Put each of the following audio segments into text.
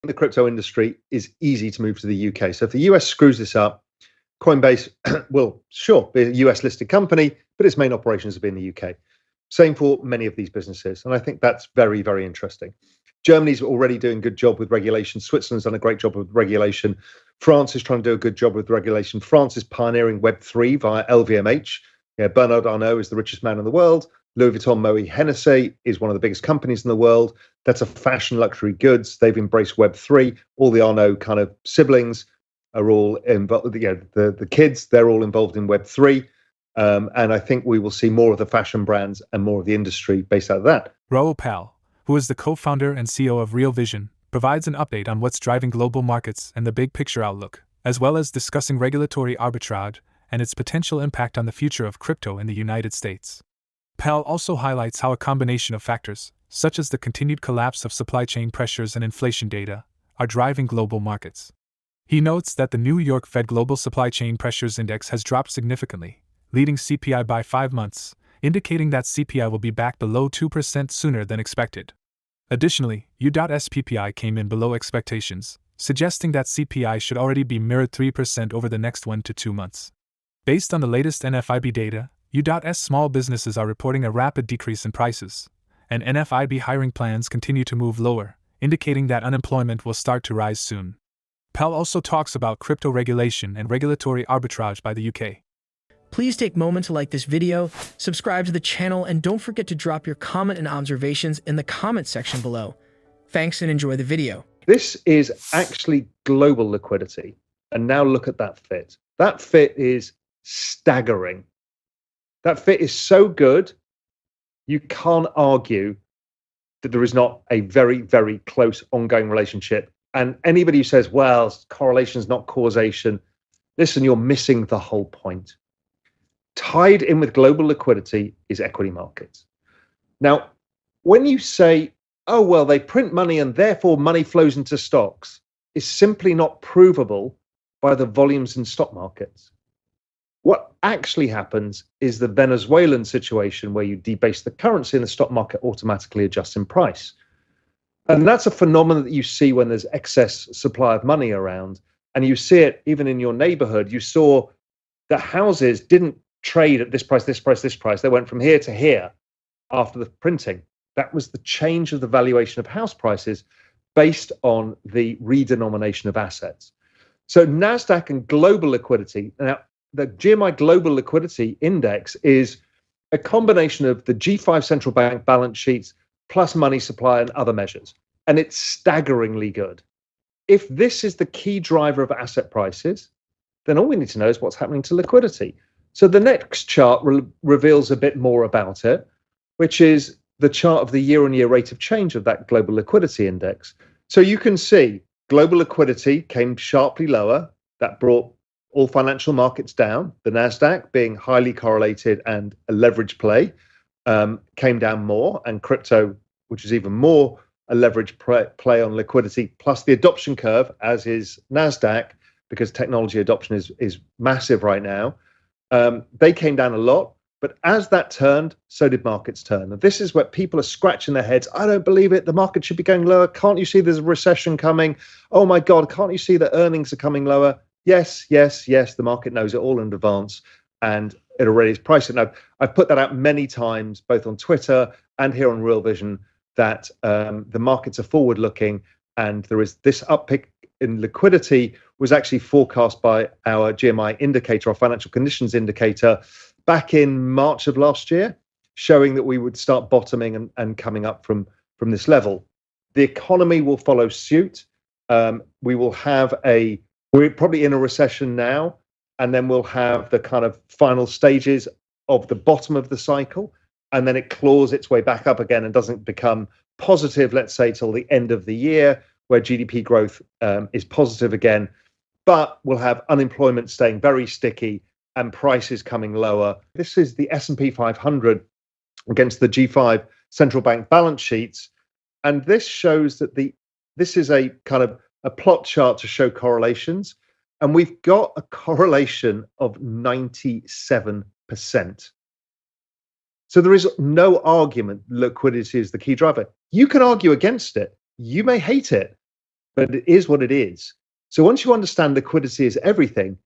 the crypto industry is easy to move to the UK. So if the US screws this up, Coinbase will, sure, be a US listed company, but its main operations will be in the UK. Same for many of these businesses. And I think that's very, very interesting. Germany's already doing a good job with regulation. Switzerland's done a great job with regulation. France is trying to do a good job with regulation. France is pioneering Web3 via LVMH. Yeah, Bernard Arnault is the richest man in the world. Louis Vuitton Moet Hennessy is one of the biggest companies in the world. That's a fashion luxury goods. They've embraced Web3. All the Arnault kind of siblings are all involved. The kids, they're all involved in Web3. And I think we will see more of the fashion brands and more of the industry based out of that. Raoul, who is the co-founder and CEO of Real Vision, provides an update on what's driving global markets and the big picture outlook, as well as discussing regulatory arbitrage and its potential impact on the future of crypto in the United States. Pell also highlights how a combination of factors, such as the continued collapse of supply chain pressures and inflation data, are driving global markets. He notes that the New York Fed Global Supply Chain Pressures Index has dropped significantly, leading CPI by 5 months, indicating that CPI will be back below 2% sooner than expected. Additionally, U.S. PPI came in below expectations, suggesting that CPI should already be mirrored 3% over the next 1 to 2 months. Based on the latest NFIB data, U.S. small businesses are reporting a rapid decrease in prices, and NFIB hiring plans continue to move lower, indicating that unemployment will start to rise soon. Pell also talks about crypto regulation and regulatory arbitrage by the UK. Please take a moment to like this video, subscribe to the channel, and don't forget to drop your comment and observations in the comment section below. Thanks and enjoy the video. This is actually global liquidity. And now look at that fit. That fit is staggering. That fit is so good, you can't argue that there is not a very, very close ongoing relationship. And anybody who says, well, correlation is not causation, listen, you're missing the whole point. Tied in with global liquidity is equity markets. Now, when you say, oh, well, they print money and therefore money flows into stocks, is simply not provable by the volumes in stock markets. What actually happens is the Venezuelan situation where you debase the currency and the stock market automatically adjusts in price. And that's a phenomenon that you see when there's excess supply of money around. And you see it even in your neighborhood. You saw that houses didn't trade at this price, this price, this price. They went from here to here after the printing. That was the change of the valuation of house prices based on the redenomination of assets. So NASDAQ and global liquidity. Now, the GMI Global Liquidity Index is a combination of the G5 central bank balance sheets plus money supply and other measures. And it's staggeringly good. If this is the key driver of asset prices, then all we need to know is what's happening to liquidity. So the next chart reveals a bit more about it, which is the chart of the year-on-year rate of change of that global liquidity index. So you can see global liquidity came sharply lower. That brought all financial markets down. The NASDAQ, being highly correlated and a leverage play, came down more, and crypto, which is even more a leverage play on liquidity, plus the adoption curve, as is NASDAQ, because technology adoption is massive right now. They came down a lot, but as that turned, so did markets turn. And this is where people are scratching their heads. I don't believe it. The market should be going lower. Can't you see there's a recession coming? Oh my God, can't you see that earnings are coming lower? Yes, yes, yes. The market knows it all in advance, and it already is priced. And I've put that out many times, both on Twitter and here on Real Vision, that the markets are forward-looking, and there is this uptick in liquidity was actually forecast by our GMI indicator, our financial conditions indicator, back in March of last year, showing that we would start bottoming and coming up from this level. The economy will follow suit. We're probably in a recession now, and then we'll have the kind of final stages of the bottom of the cycle, and then it claws its way back up again and doesn't become positive, let's say, till the end of the year, where GDP growth is positive again. But we'll have unemployment staying very sticky and prices coming lower. This is the S&P 500 against the G5 central bank balance sheets. And this shows that this is a kind of a plot chart to show correlations. And we've got a correlation of 97%. So there is no argument liquidity is the key driver. You can argue against it. You may hate it. but it is what it is. So once you understand liquidity is everything,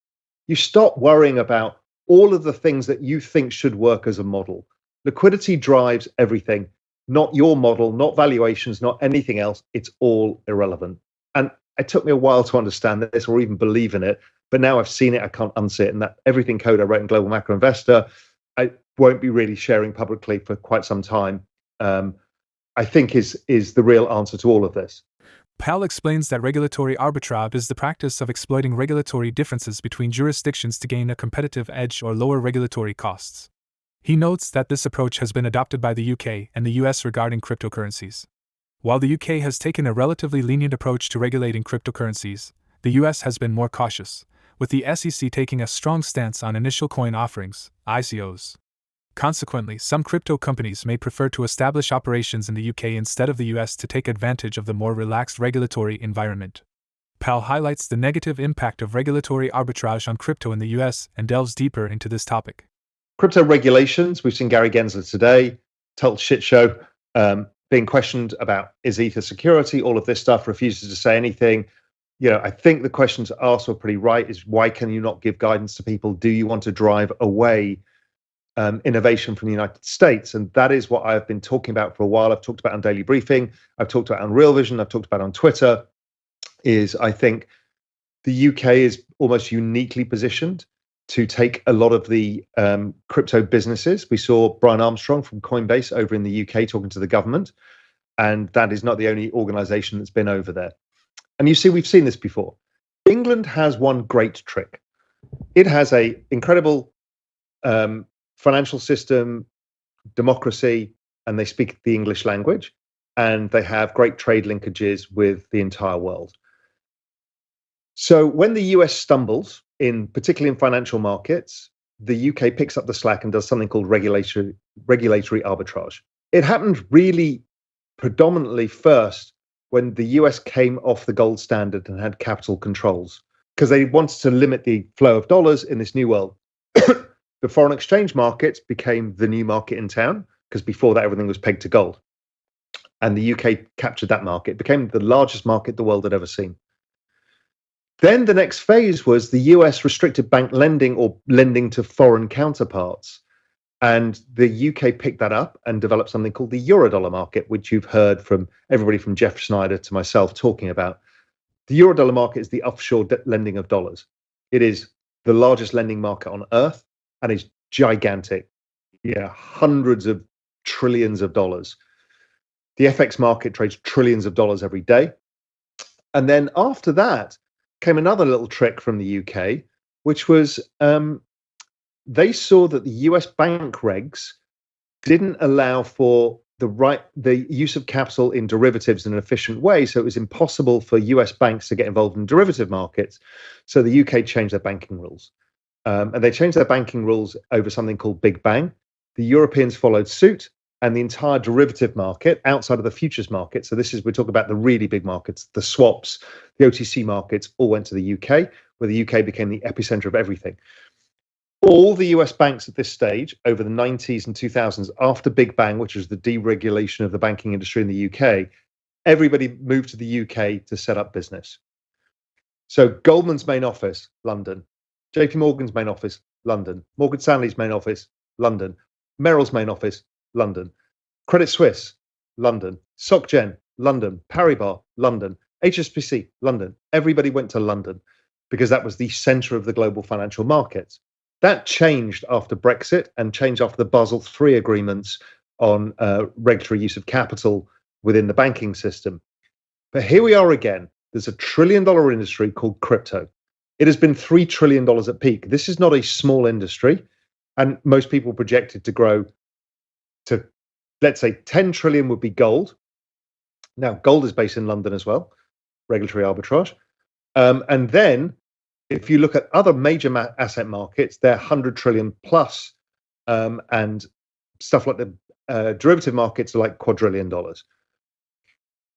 you stop worrying about all of the things that you think should work as a model. Liquidity drives everything, not your model, not valuations, not anything else. It's all irrelevant. And it took me a while to understand this or even believe in it, but now I've seen it, I can't unsee it. And that everything code I wrote in Global Macro Investor, I won't be really sharing publicly for quite some time. I think is the real answer to all of this. Pal explains that regulatory arbitrage is the practice of exploiting regulatory differences between jurisdictions to gain a competitive edge or lower regulatory costs. He notes that this approach has been adopted by the UK and the US regarding cryptocurrencies. While the UK has taken a relatively lenient approach to regulating cryptocurrencies, the US has been more cautious, with the SEC taking a strong stance on initial coin offerings, ICOs. Consequently, some crypto companies may prefer to establish operations in the UK instead of the US to take advantage of the more relaxed regulatory environment. Pal highlights the negative impact of regulatory arbitrage on crypto in the US and delves deeper into this topic. Crypto regulations, we've seen Gary Gensler today, total shit show, being questioned about is Ether security, all of this stuff, refuses to say anything. I think the questions asked were pretty right, is why can you not give guidance to people? Do you want to drive away innovation from the United States? And that is what I've been talking about for a while. I've talked about on Daily Briefing, I've talked about on Real Vision, I've talked about on Twitter, is I think the UK is almost uniquely positioned to take a lot of the crypto businesses. We saw Brian Armstrong from Coinbase over in the UK talking to the government, and that is not the only organization that's been over there. And you see, we've seen this before. England has one great trick. It has a incredible financial system, democracy, and they speak the English language, and they have great trade linkages with the entire world. So when the US stumbles, particularly in financial markets, the UK picks up the slack and does something called regulatory arbitrage. It happened really predominantly first when the US came off the gold standard and had capital controls, because they wanted to limit the flow of dollars in this new world. The foreign exchange markets became the new market in town, because before that everything was pegged to gold. And the UK captured that market. It became the largest market the world had ever seen. Then the next phase was the US restricted bank lending, or lending to foreign counterparts. And the UK picked that up and developed something called the Eurodollar market, which you've heard from everybody from Jeff Schneider to myself talking about. The Eurodollar market is the offshore lending of dollars. It is the largest lending market on earth and is gigantic. Hundreds of trillions of dollars. The FX market trades trillions of dollars every day. And then after that came another little trick from the UK, which was they saw that the US bank regs didn't allow for the use of capital in derivatives in an efficient way. So it was impossible for US banks to get involved in derivative markets. So the UK changed their banking rules. And they changed their banking rules over something called Big Bang. The Europeans followed suit, and the entire derivative market outside of the futures market. So we're talking about the really big markets, the swaps, the OTC markets, all went to the UK, where the UK became the epicenter of everything. All the US banks at this stage over the 90s and 2000s, after Big Bang, which was the deregulation of the banking industry in the UK, everybody moved to the UK to set up business. So Goldman's main office, London. JP Morgan's main office, London. Morgan Stanley's main office, London. Merrill's main office, London. Credit Suisse, London. SocGen, London. Paribas, London. HSBC, London. Everybody went to London because that was the center of the global financial markets. That changed after Brexit and changed after the Basel III agreements on regulatory use of capital within the banking system. But here we are again. There's $1 trillion industry called crypto. It has been $3 trillion at peak. This is not a small industry. And most people project it to grow to, let's say, 10 trillion would be gold. Now, gold is based in London as well, regulatory arbitrage. And then if you look at other major asset markets, they're 100 trillion plus, and stuff like the derivative markets are like quadrillion dollars.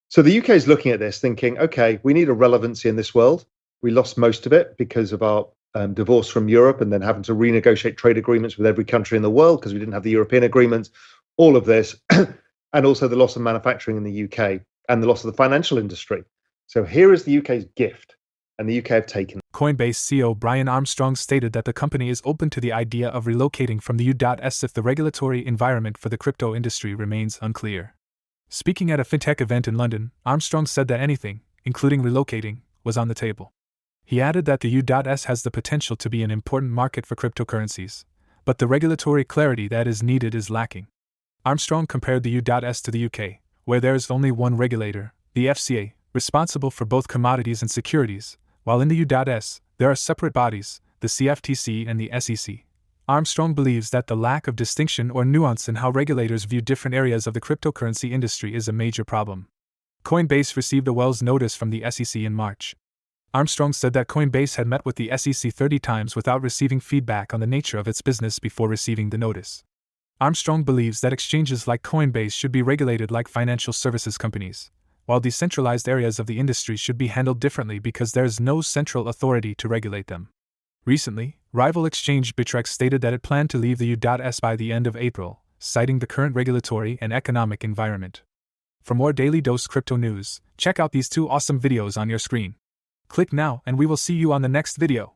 So the UK is looking at this thinking, okay, we need a relevancy in this world. We lost most of it because of our divorce from Europe and then having to renegotiate trade agreements with every country in the world because we didn't have the European agreements, all of this, and also the loss of manufacturing in the UK and the loss of the financial industry. So here is the UK's gift, and the UK have taken. Coinbase CEO Brian Armstrong stated that the company is open to the idea of relocating from the U.S. if the regulatory environment for the crypto industry remains unclear. Speaking at a fintech event in London, Armstrong said that anything, including relocating, was on the table. He added that the U.S. has the potential to be an important market for cryptocurrencies, but the regulatory clarity that is needed is lacking. Armstrong compared the U.S. to the UK, where there is only one regulator, the FCA, responsible for both commodities and securities, while in the U.S., there are separate bodies, the CFTC and the SEC. Armstrong believes that the lack of distinction or nuance in how regulators view different areas of the cryptocurrency industry is a major problem. Coinbase received a Wells notice from the SEC in March. Armstrong said that Coinbase had met with the SEC 30 times without receiving feedback on the nature of its business before receiving the notice. Armstrong believes that exchanges like Coinbase should be regulated like financial services companies, while decentralized areas of the industry should be handled differently because there is no central authority to regulate them. Recently, rival exchange Bittrex stated that it planned to leave the U.S. by the end of April, citing the current regulatory and economic environment. For more Daily Dose Crypto news, check out these 2 awesome videos on your screen. Click now and we will see you on the next video.